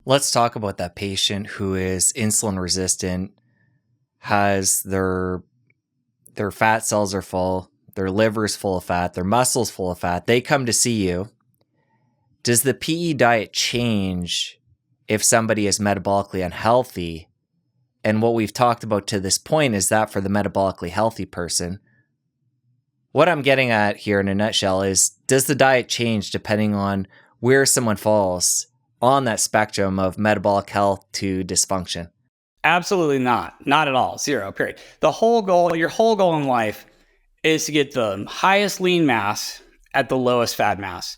Let's talk about that patient who is insulin resistant, has their fat cells are full, their liver is full of fat, their muscles full of fat. They come to see you. Does the PE diet change if somebody is metabolically unhealthy? And what we've talked about to this point is that for the metabolically healthy person. What I'm getting at here in a nutshell is, does the diet change depending on where someone falls on that spectrum of metabolic health to dysfunction? Absolutely not. Not at all. Zero, period. Your whole goal in life is to get the highest lean mass at the lowest fat mass.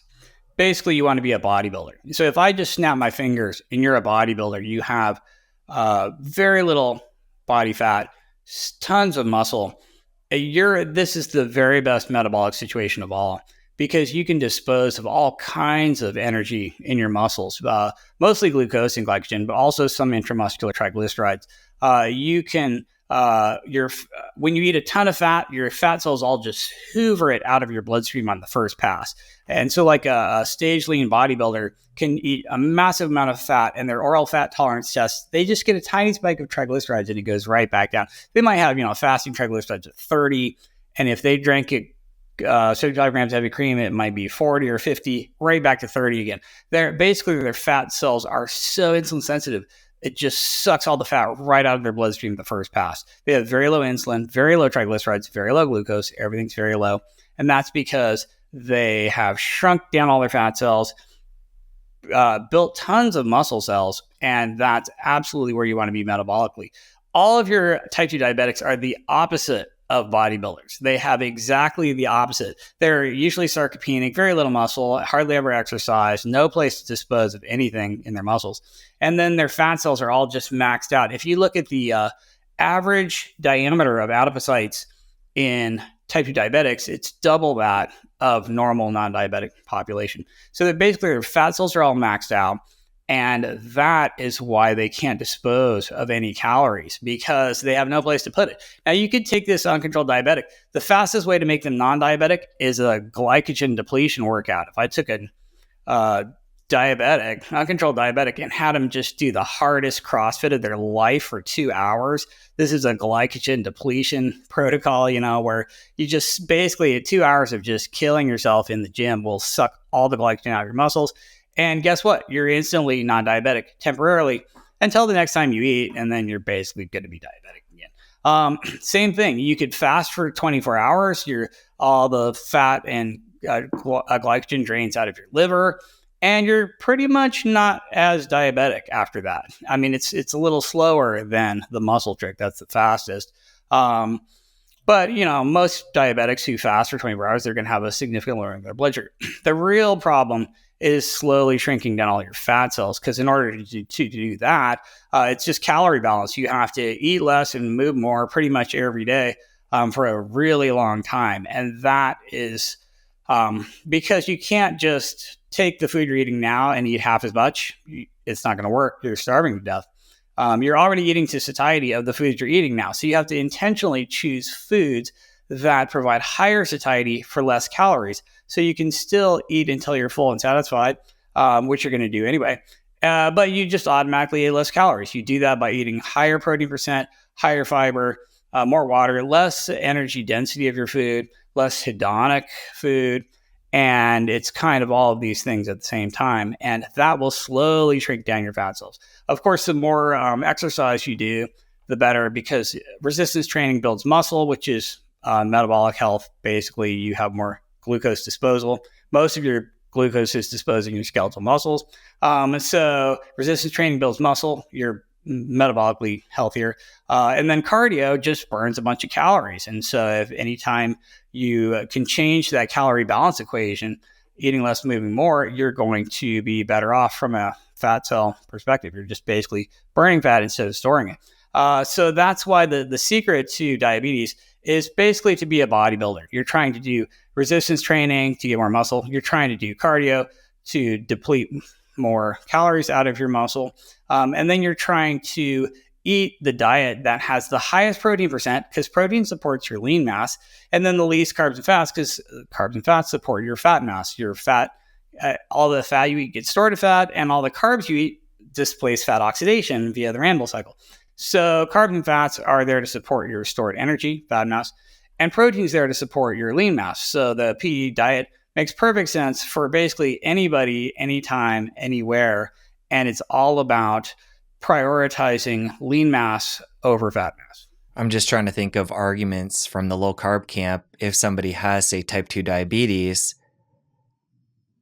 Basically, you want to be a bodybuilder. So if I just snap my fingers and you're a bodybuilder, you have very little body fat, tons of muscle. This is the very best metabolic situation of all, because you can dispose of all kinds of energy in your muscles, mostly glucose and glycogen, but also some intramuscular triglycerides. When you eat a ton of fat, your fat cells all just hoover it out of your bloodstream on the first pass. And so like a stage lean bodybuilder can eat a massive amount of fat, and their oral fat tolerance tests, they just get a tiny spike of triglycerides and it goes right back down. They might have, fasting triglycerides at 30. And if they drank it, 75 grams of heavy cream, it might be 40 or 50, right back to 30 again. Their fat cells are so insulin sensitive, it just sucks all the fat right out of their bloodstream the first pass. They have very low insulin, very low triglycerides, very low glucose. Everything's very low. And that's because they have shrunk down all their fat cells, built tons of muscle cells, and that's absolutely where you want to be metabolically. All of your type 2 diabetics are the opposite of bodybuilders. They have exactly the opposite. They're usually sarcopenic, very little muscle, hardly ever exercise, no place to dispose of anything in their muscles. And then their fat cells are all just maxed out. If you look at the average diameter of adipocytes in type 2 diabetics, it's double that of normal non-diabetic population. So that basically their fat cells are all maxed out. And that is why they can't dispose of any calories, because they have no place to put it. Now, you could take this uncontrolled diabetic. The fastest way to make them non-diabetic is a glycogen depletion workout. If I took a uncontrolled diabetic, and had them just do the hardest CrossFit of their life for 2 hours, this is a glycogen depletion protocol, where you just basically 2 hours of just killing yourself in the gym will suck all the glycogen out of your muscles. And guess what? You're instantly non-diabetic temporarily until the next time you eat, and then you're basically going to be diabetic again. Same thing. You could fast for 24 hours. All the fat and glycogen drains out of your liver, and you're pretty much not as diabetic after that. I mean, it's a little slower than the muscle trick. That's the fastest. But, most diabetics who fast for 24 hours, they're going to have a significant lowering of their blood sugar. The real problem is slowly shrinking down all your fat cells, because in order to do that, it's just calorie balance. You have to eat less and move more pretty much every day for a really long time. And that is because you can't just take the food you're eating now and eat half as much. It's not going to work. You're starving to death. You're already eating to satiety of the foods you're eating now. So you have to intentionally choose foods that provide higher satiety for less calories, so you can still eat until you're full and satisfied, which you're going to do anyway. But you just automatically eat less calories. You do that by eating higher protein percent, higher fiber, more water, less energy density of your food, less hedonic food. And it's kind of all of these things at the same time. And that will slowly shrink down your fat cells. Of course, the more exercise you do, the better, because resistance training builds muscle, which is metabolic health. Basically, you have more glucose disposal. Most of your glucose is disposed in your skeletal muscles. So resistance training builds muscle. You're metabolically healthier. And then cardio just burns a bunch of calories. And so if anytime you can change that calorie balance equation, eating less, moving more, you're going to be better off from a fat cell perspective. You're just basically burning fat instead of storing it. So that's why the secret to diabetes is basically to be a bodybuilder. You're trying to do resistance training to get more muscle. You're trying to do cardio to deplete more calories out of your muscle. And then you're trying to eat the diet that has the highest protein percent, because protein supports your lean mass, and then the least carbs and fats, because carbs and fats support your fat mass. Your fat, all the fat you eat gets stored as fat, and all the carbs you eat displace fat oxidation via the Randall cycle. So carbs and fats are there to support your stored energy, fat mass, and protein's there to support your lean mass. So the PE diet makes perfect sense for basically anybody, anytime, anywhere. And it's all about prioritizing lean mass over fat mass. I'm just trying to think of arguments from the low carb camp. If somebody has, say, type 2 diabetes,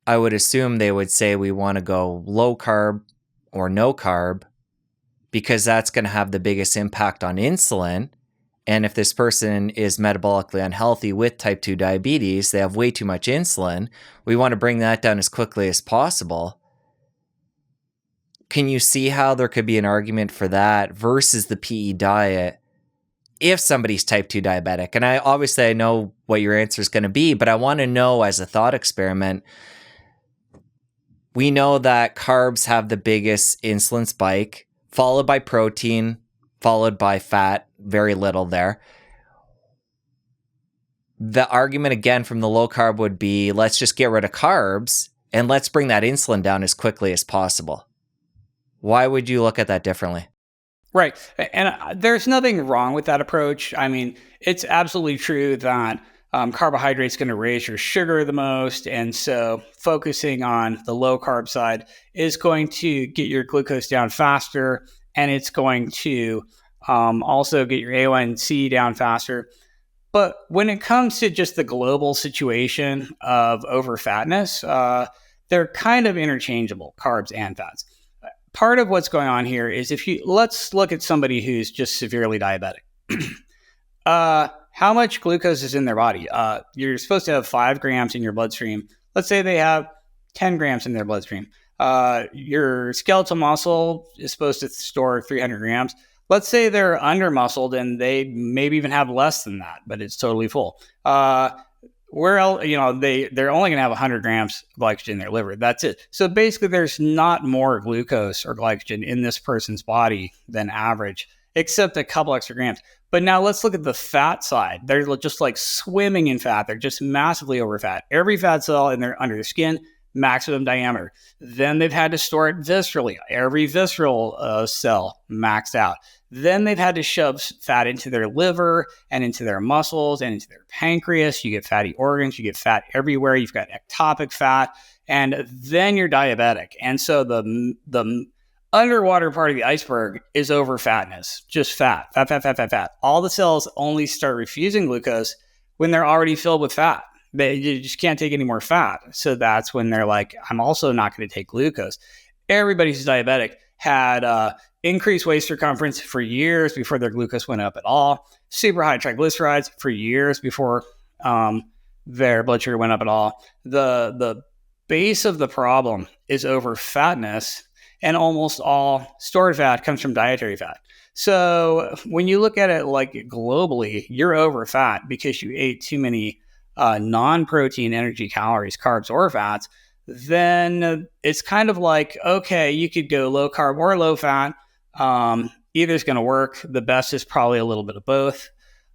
I would assume they would say we want to go low carb or no carb because that's going to have the biggest impact on insulin. And if this person is metabolically unhealthy with type 2 diabetes, they have way too much insulin. We want to bring that down as quickly as possible. Can you see how there could be an argument for that versus the PE diet if somebody's type 2 diabetic? And I know what your answer is going to be, but I want to know as a thought experiment. We know that carbs have the biggest insulin spike, followed by protein, followed by fat, very little there. The argument again from the low carb would be, let's just get rid of carbs and let's bring that insulin down as quickly as possible. Why would you look at that differently? Right. And there's nothing wrong with that approach. I mean, it's absolutely true that carbohydrate's going to raise your sugar the most. And so focusing on the low carb side is going to get your glucose down faster. And it's going to also get your A1C down faster. But when it comes to just the global situation of overfatness, they're kind of interchangeable, carbs and fats. Part of what's going on here is let's look at somebody who's just severely diabetic. How much glucose is in their body? You're supposed to have 5 grams in your bloodstream. Let's say they have 10 grams in their bloodstream. Your skeletal muscle is supposed to store 300 grams. Let's say they're under muscled and they maybe even have less than that, but it's totally full. Where else, they're only going to have 100 grams of glycogen in their liver. That's it. So basically, there's not more glucose or glycogen in this person's body than average, except a couple extra grams. But now let's look at the fat side. They're just like swimming in fat. They're just massively over fat. Every fat cell under their skin, maximum diameter. Then they've had to store it viscerally. Every visceral cell maxed out. Then they've had to shove fat into their liver and into their muscles and into their pancreas. You get fatty organs. You get fat everywhere. You've got ectopic fat. And then you're diabetic. And so the underwater part of the iceberg is over fatness. Just fat. Fat. All the cells only start refusing glucose when they're already filled with fat. You just can't take any more fat. So that's when they're like, I'm also not going to take glucose. Everybody who's diabetic had increased waist circumference for years before their glucose went up at all. Super high triglycerides for years before their blood sugar went up at all. The base of the problem is over fatness, and almost all stored fat comes from dietary fat. So when you look at it like globally, you're over fat because you ate too many non-protein energy calories, carbs or fats. Then it's kind of like, okay, you could go low carb or low fat. Either is going to work. The best is probably a little bit of both.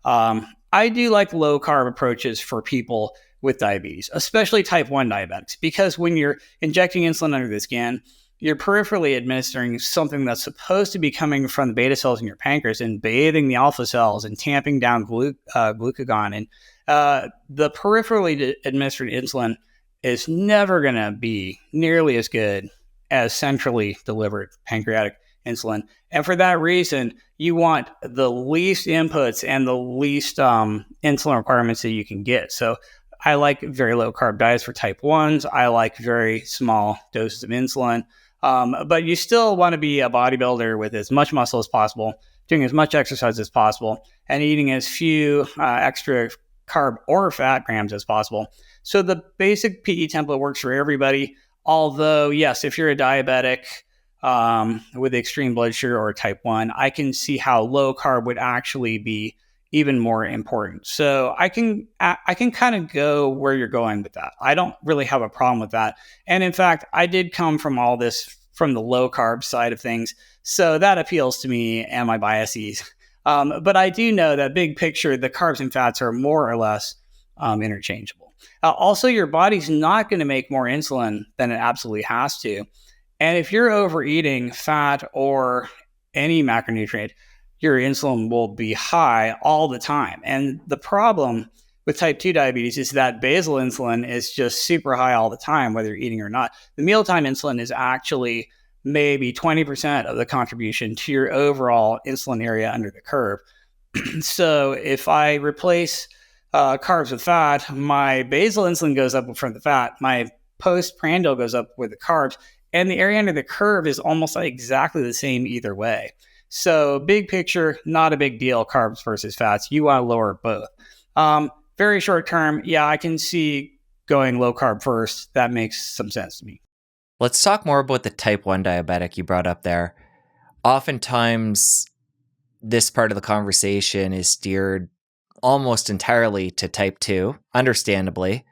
I do like low carb approaches for people with diabetes, especially type 1 diabetics, because when you're injecting insulin under the skin, you're peripherally administering something that's supposed to be coming from the beta cells in your pancreas and bathing the alpha cells and tamping down glucagon. And the peripherally administered insulin is never going to be nearly as good as centrally delivered pancreatic insulin. And for that reason, you want the least inputs and the least insulin requirements that you can get. So I like very low carb diets for type 1s. I like very small doses of insulin. But you still want to be a bodybuilder with as much muscle as possible, doing as much exercise as possible, and eating as few extra carb or fat grams as possible. So the basic PE template works for everybody. Although, yes, if you're a diabetic with extreme blood sugar or type 1, I can see how low carb would actually be even more important. So I can kind of go where you're going with that. I don't really have a problem with that. And in fact, I did come from all this from the low carb side of things. So that appeals to me and my biases. But I do know that big picture, the carbs and fats are more or less interchangeable. Also, your body's not going to make more insulin than it absolutely has to. And if you're overeating fat or any macronutrient, your insulin will be high all the time. And the problem with type 2 diabetes is that basal insulin is just super high all the time, whether you're eating or not. The mealtime insulin is actually maybe 20% of the contribution to your overall insulin area under the curve. So if I replace carbs with fat, my basal insulin goes up from the fat, my postprandial goes up with the carbs, and the area under the curve is almost like exactly the same either way. So big picture, not a big deal, carbs versus fats. You want to lower both. Very short term, yeah, I can see going low carb first. That makes some sense to me. Let's talk more about the type 1 diabetic you brought up there. Oftentimes, this part of the conversation is steered almost entirely to type 2, understandably,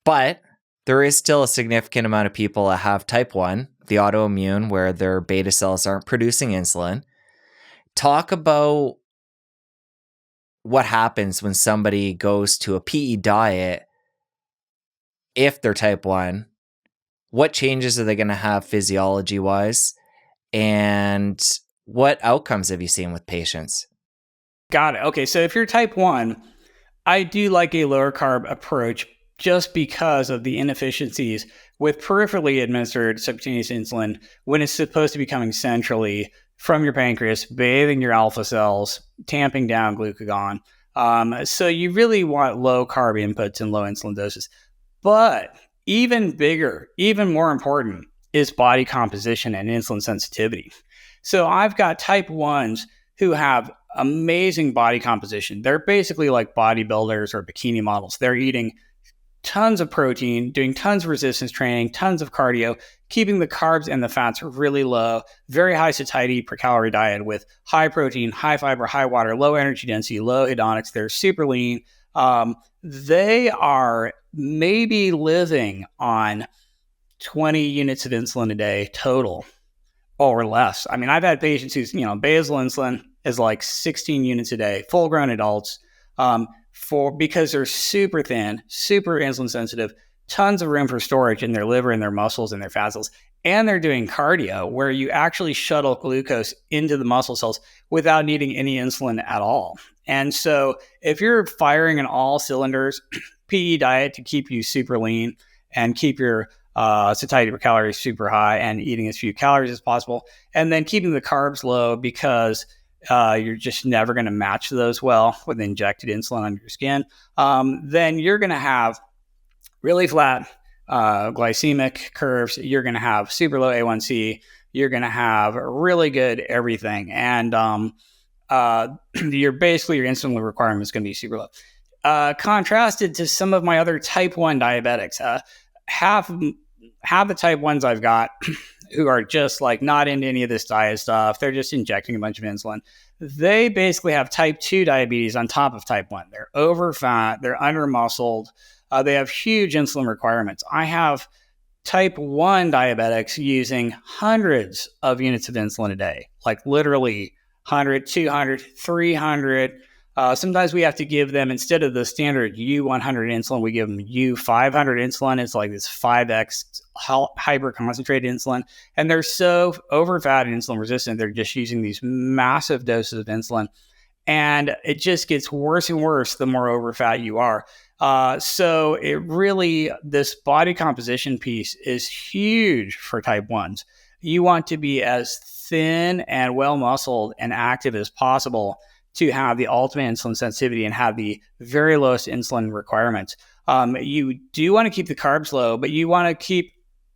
but there is still a significant amount of people that have type 1, the autoimmune, where their beta cells aren't producing insulin. Talk about what happens when somebody goes to a PE diet if they're type 1. What changes are they going to have physiology-wise? And what outcomes have you seen with patients? Got it. Okay, so if you're type 1, I do like a lower carb approach just because of the inefficiencies with peripherally administered subcutaneous insulin when it's supposed to be coming centrally from your pancreas, bathing your alpha cells, tamping down glucagon. So you really want low carb inputs and low insulin doses. But even bigger, even more important is body composition and insulin sensitivity. So I've got type 1s who have amazing body composition. They're basically like bodybuilders or bikini models. They're eating tons of protein, doing tons of resistance training, tons of cardio, keeping the carbs and the fats really low, very high satiety per calorie diet with high protein, high fiber, high water, low energy density, low hedonics. They're super lean. They are maybe living on 20 units of insulin a day total or less. I mean, I've had patients whose, basal insulin is like 16 units a day, full grown adults, because they're super thin, super insulin sensitive, tons of room for storage in their liver and their muscles and their fat cells. And they're doing cardio where you actually shuttle glucose into the muscle cells without needing any insulin at all. And so if you're firing on all cylinders, PE diet to keep you super lean and keep your satiety per calorie super high and eating as few calories as possible, and then keeping the carbs low because you're just never going to match those well with injected insulin under your skin, then you're going to have really flat glycemic curves. You're going to have super low A1C. You're going to have really good everything. And your insulin requirement is going to be super low. Contrasted to some of my other type 1 diabetics, half the type 1s I've got who are just like not into any of this diet stuff. They're just injecting a bunch of insulin. They basically have type 2 diabetes on top of type 1. They're over fat. They're under muscled. They have huge insulin requirements. I have type 1 diabetics using hundreds of units of insulin a day, like literally 100, 200, 300. Sometimes we have to give them, instead of the standard U100 insulin, we give them U500 insulin. It's like this 5x hyper concentrated insulin. And they're so over fat and insulin resistant, they're just using these massive doses of insulin. And it just gets worse and worse the more over fat you are. So this body composition piece is huge for type 1s. You want to be as thin and well muscled and active as possible to have the ultimate insulin sensitivity and have the very lowest insulin requirements. You do want to keep the carbs low, but you want to keep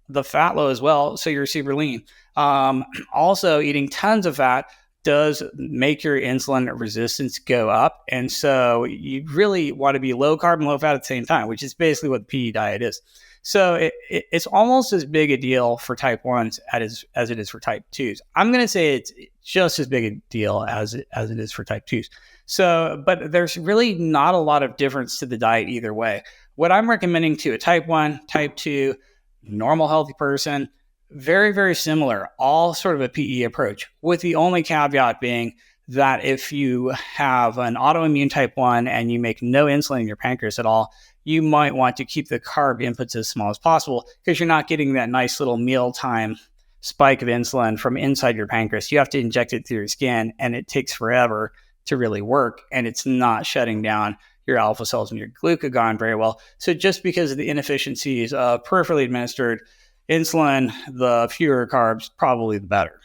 the fat low as well, so you're super lean. Also, eating tons of fat does make your insulin resistance go up. And so you really want to be low carb and low fat at the same time, which is basically what the PE diet is. So it's almost as big a deal for type 1s as it is for type 2s. I'm going to say it's just as big a deal as it is for type 2s. So, but there's really not a lot of difference to the diet either way. What I'm recommending to a type 1, type 2, normal healthy person, very, very similar, all sort of a PE approach, with the only caveat being that if you have an autoimmune type 1 and you make no insulin in your pancreas at all, you might want to keep the carb inputs as small as possible because you're not getting that nice little mealtime spike of insulin from inside your pancreas. You have to inject it through your skin, and it takes forever to really work, and it's not shutting down your alpha cells and your glucagon very well. So just because of the inefficiencies of peripherally administered insulin, the fewer carbs, probably the better.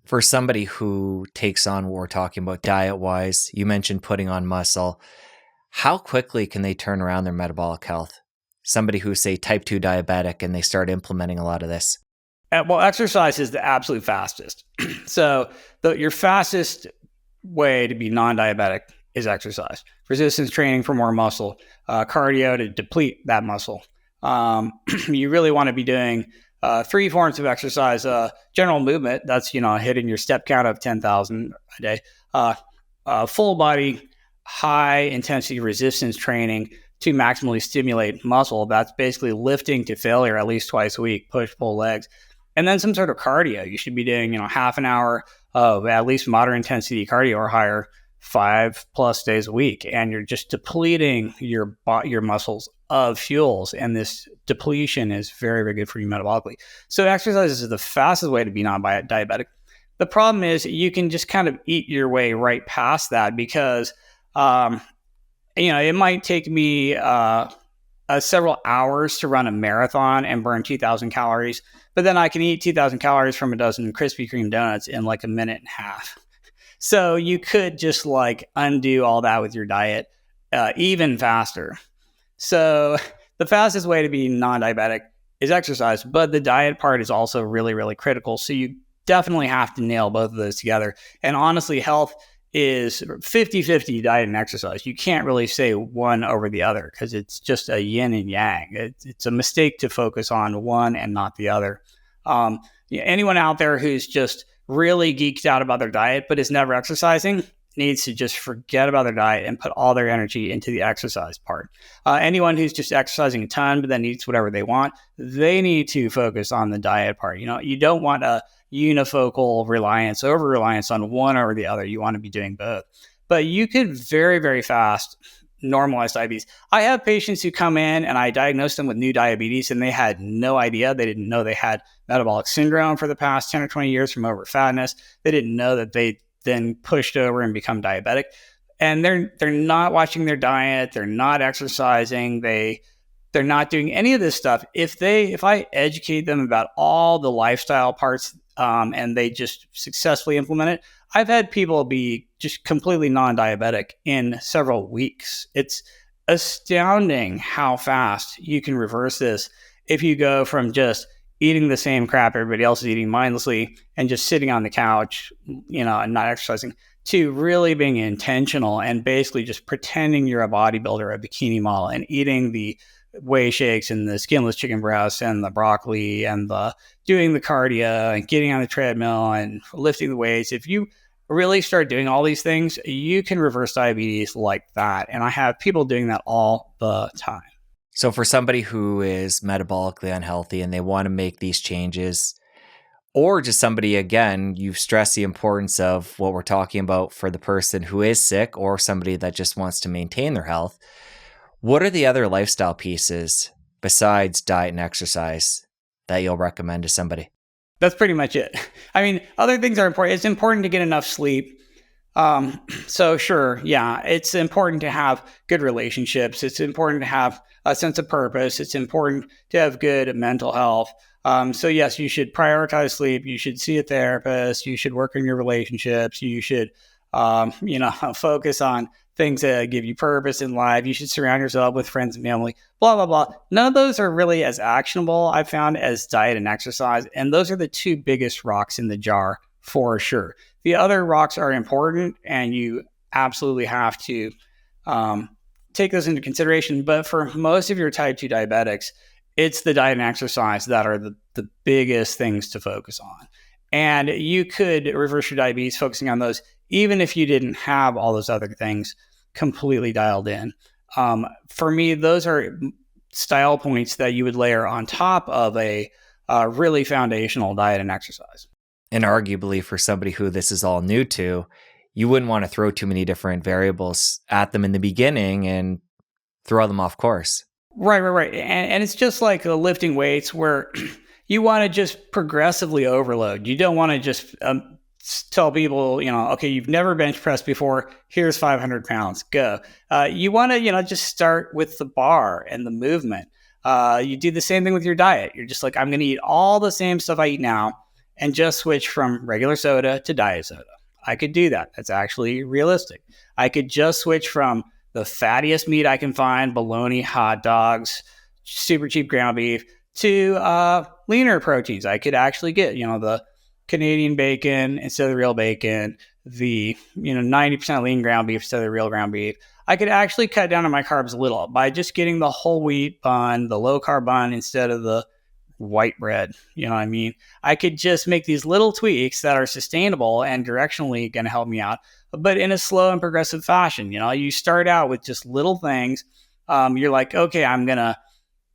For somebody who takes on what we're talking about diet-wise, you mentioned putting on muscle. How quickly can they turn around their metabolic health? Somebody who's, say, type 2 diabetic, and they start implementing a lot of this. Well, exercise is the absolute fastest. So your fastest way to be non-diabetic is exercise. Resistance training for more muscle, cardio to deplete that muscle. You really want to be doing 3 forms of exercise: general movement, that's hitting your step count of 10,000 a day; full body, high intensity resistance training to maximally stimulate muscle. That's basically lifting to failure at least twice a week, push, pull legs. And then some sort of cardio. You should be doing, half an hour of at least moderate intensity cardio or higher 5+ days a week. And you're just depleting your muscles of fuels. And this depletion is very, very good for you metabolically. So exercise is the fastest way to be non-diabetic. The problem is you can just kind of eat your way right past that because, it might take me several hours to run a marathon and burn 2,000 calories. But then I can eat 2,000 calories from a dozen Krispy Kreme donuts in like a minute and a half. So you could just undo all that with your diet even faster. So the fastest way to be non-diabetic is exercise, but the diet part is also really, really critical. So you definitely have to nail both of those together. And honestly, health is 50-50 diet and exercise. You can't really say one over the other because it's just a yin and yang. It's a mistake to focus on one and not the other. Anyone out there who's just really geeked out about their diet but is never exercising needs to just forget about their diet and put all their energy into the exercise part. Anyone who's just exercising a ton but then eats whatever they want, they need to focus on the diet part. You don't want a unifocal over-reliance on one or the other. You want to be doing both. But you could very, very fast normalize diabetes. I have patients who come in and I diagnose them with new diabetes and they had no idea. They didn't know they had metabolic syndrome for the past 10 or 20 years from overfatness. They didn't know that they then pushed over and become diabetic. And they're not watching their diet. They're not exercising. They're not doing any of this stuff. If I educate them about all the lifestyle parts and they just successfully implement it, I've had people be just completely non-diabetic in several weeks. It's astounding how fast you can reverse this if you go from just eating the same crap everybody else is eating mindlessly and just sitting on the couch, and not exercising, to really being intentional and basically just pretending you're a bodybuilder, a bikini model, and eating the whey shakes and the skinless chicken breasts and the broccoli and the doing the cardio and getting on the treadmill and lifting the weights. If you really start doing all these things, you can reverse diabetes like that. And I have people doing that all the time. So for somebody who is metabolically unhealthy and they want to make these changes, or just somebody, again, you've stressed the importance of what we're talking about for the person who is sick or somebody that just wants to maintain their health. What are the other lifestyle pieces besides diet and exercise that you'll recommend to somebody? That's pretty much it. I mean, other things are important. It's important to get enough sleep. So sure, yeah, it's important to have good relationships. It's important to have a sense of purpose. It's important to have good mental health. So yes, you should prioritize sleep. You should see a therapist. You should work on your relationships. You should, focus on things that give you purpose in life. You should surround yourself with friends and family, blah, blah, blah. None of those are really as actionable, I've found, as diet and exercise. And those are the two biggest rocks in the jar for sure. The other rocks are important and you absolutely have to take those into consideration. But for most of your type 2 diabetics, it's the diet and exercise that are the biggest things to focus on. And you could reverse your diabetes focusing on those, even if you didn't have all those other things completely dialed in. For me, those are style points that you would layer on top of a really foundational diet and exercise. And arguably for somebody who this is all new to, you wouldn't want to throw too many different variables at them in the beginning and throw them off course. Right. And it's just like lifting weights where, You want to just progressively overload. You don't want to just tell people, okay, you've never bench pressed before. Here's 500 pounds, go. You want to, just start with the bar and the movement. You do the same thing with your diet. You're just like, I'm going to eat all the same stuff I eat now and just switch from regular soda to diet soda. I could do that. That's actually realistic. I could just switch from the fattiest meat I can find, bologna, hot dogs, super cheap ground beef, to leaner proteins. I could actually get, the Canadian bacon instead of the real bacon, the 90% lean ground beef instead of the real ground beef. I could actually cut down on my carbs a little by just getting the whole wheat bun, the low carb bun instead of the white bread. You know what I mean? I could just make these little tweaks that are sustainable and directionally going to help me out, but in a slow and progressive fashion. You start out with just little things. You're like, okay, I'm going to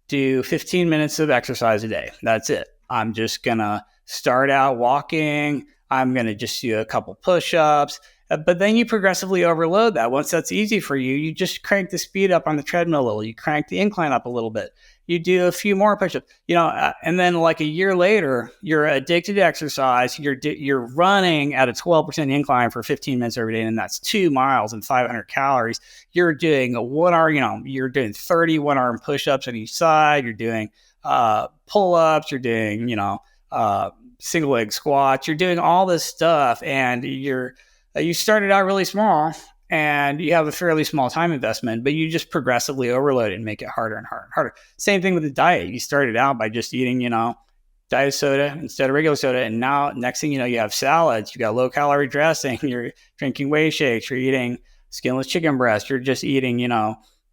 do 15 minutes of exercise a day. That's it. I'm just going to start out walking. I'm going to just do a couple push-ups. But then you progressively overload that. Once that's easy for you, you just crank the speed up on the treadmill a little. You crank the incline up a little bit. You do a few more push-ups, and then like a year later, you're addicted to exercise. You're running at a 12% incline for 15 minutes every day, and that's 2 miles and 500 calories. You're doing you're doing 30 one-arm push-ups on each side. You're doing pull-ups. You're doing, single leg squats. You're doing all this stuff, and you started out really small. And you have a fairly small time investment, but you just progressively overload it and make it harder and harder and harder. Same thing with the diet. You started out by just eating, diet soda instead of regular soda. And now next thing you know, you have salads, you got low calorie dressing, you're drinking whey shakes, you're eating skinless chicken breast, you're just eating,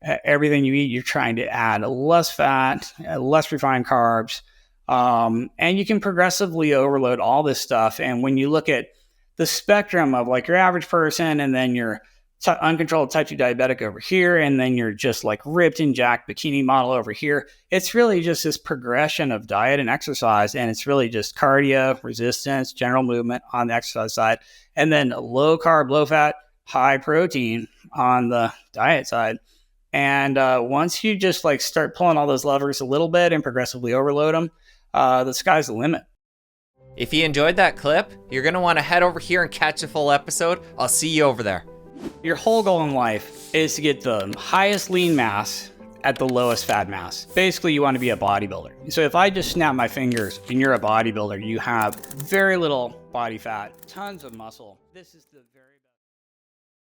everything you eat, you're trying to add less fat, less refined carbs. And you can progressively overload all this stuff. And when you look at the spectrum of like your average person and then your uncontrolled type 2 diabetic over here, and then you're just like ripped and jacked bikini model over here. It's really just this progression of diet and exercise, and it's really just cardio, resistance, general movement on the exercise side, and then low carb, low fat, high protein on the diet side. And once you just like start pulling all those levers a little bit and progressively overload them, the sky's the limit. If you enjoyed that clip, you're going to want to head over here and catch a full episode. I'll see you over there. Your whole goal in life is to get the highest lean mass at the lowest fat mass. Basically, you want to be a bodybuilder. So if I just snap my fingers and you're a bodybuilder, you have very little body fat, tons of muscle. This is the very